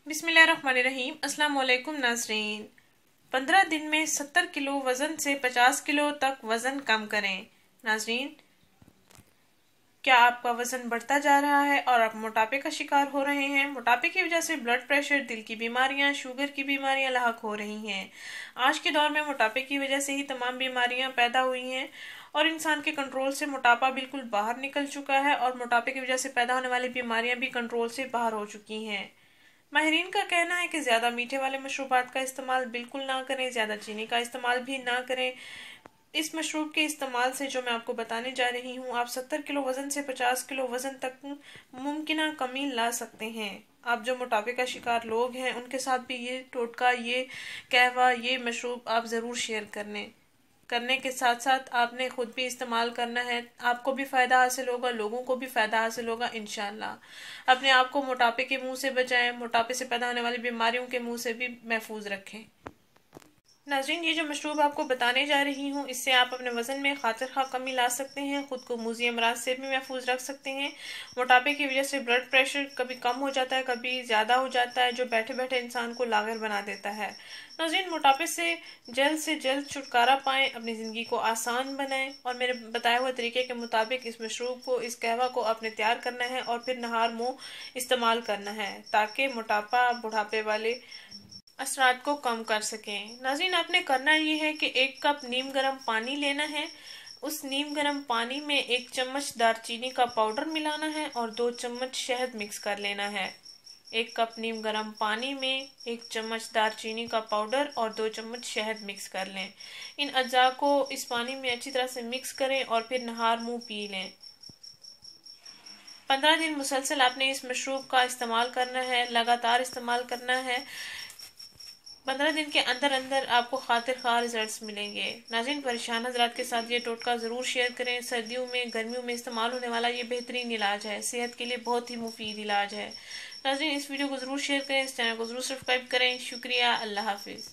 बिस्मिल्लाहिर्रहमानिर्रहीम। अस्सलाम वालेकुम नाज़रीन। 15 दिन में 70 किलो वज़न से 50 किलो तक वज़न कम करें। नाज़रीन, क्या आपका वज़न बढ़ता जा रहा है और आप मोटापे का शिकार हो रहे हैं? मोटापे की वजह से ब्लड प्रेशर, दिल की बीमारियां, शुगर की बीमारियां लाहक हो रही हैं। आज के दौर में मोटापे की वजह से ही तमाम बीमारियां पैदा हुई हैं और इंसान के कंट्रोल से मोटापा बिल्कुल बाहर निकल चुका है और मोटापे की वजह से पैदा होने वाली बीमारियां भी कंट्रोल से बाहर हो चुकी हैं। माहिरीन का कहना है कि ज़्यादा मीठे वाले मशरूबात का इस्तेमाल बिल्कुल ना करें, ज़्यादा चीनी का इस्तेमाल भी ना करें। इस मशरूब के इस्तेमाल से जो मैं आपको बताने जा रही हूँ, आप 70 किलो वज़न से 50 किलो वज़न तक मुमकिन कमी ला सकते हैं। आप जो मोटापे का शिकार लोग हैं उनके साथ भी ये टोटका, ये कहवा, ये मशरूब आप ज़रूर शेयर करने के साथ साथ आपने खुद भी इस्तेमाल करना है। आपको भी फ़ायदा हासिल होगा, लोगों को भी फ़ायदा हासिल होगा इंशाअल्लाह। अपने आप को मोटापे के मुंह से बचाएं, मोटापे से पैदा होने वाली बीमारियों के मुंह से भी महफूज रखें। नाज़रीन, ये जो मशरूब आपको बताने जा रही हूँ, इससे आप अपने वज़न में खातिर खा कमी ला सकते हैं, खुद को मूज़ी अमराज से भी महफूज रख सकते हैं। मोटापे की वजह से ब्लड प्रेशर कभी कम हो जाता है, कभी ज़्यादा हो जाता है, जो बैठे बैठे इंसान को लागर बना देता है। नाज़रीन, मोटापे से जल्द छुटकारा पाएं, अपनी ज़िंदगी को आसान बनाएं और मेरे बताए हुए तरीके के मुताबिक इस मशरूब को, इस कहवा को आपने तैयार करना है और फिर नहार मुँह इस्तेमाल करना है ताकि मोटापा, बुढ़ापे वाले असरात को कम कर सकें। नाज़रीन, आपने करना ये है कि 1 कप नीम गर्म पानी लेना है। उस नीम गर्म पानी में 1 चम्मच दालचीनी का पाउडर मिलाना है और 2 चम्मच शहद मिक्स कर लेना है। 1 कप नीम गर्म पानी में 1 चम्मच दालचीनी का पाउडर और 2 चम्मच शहद मिक्स कर लें। इन अज्जा को इस पानी में अच्छी तरह से मिक्स करें और फिर नहार मुँह पी लें। 15 दिन मुसलसल आपने इस मशरूब का इस्तेमाल करना है, लगातार इस्तेमाल करना है। 15 दिन के अंदर अंदर आपको खातिर खा रिजल्ट्स मिलेंगे। नाज़रीन, परेशान हज़रात के साथ ये टोटका ज़रूर शेयर करें। सर्दियों में, गर्मियों में इस्तेमाल होने वाला ये बेहतरीन इलाज है, सेहत के लिए बहुत ही मुफीद इलाज है। नाज़रीन, इस वीडियो को ज़रूर शेयर करें, इस चैनल को ज़रूर सब्सक्राइब करें। शुक्रिया। अल्लाह हाफिज़।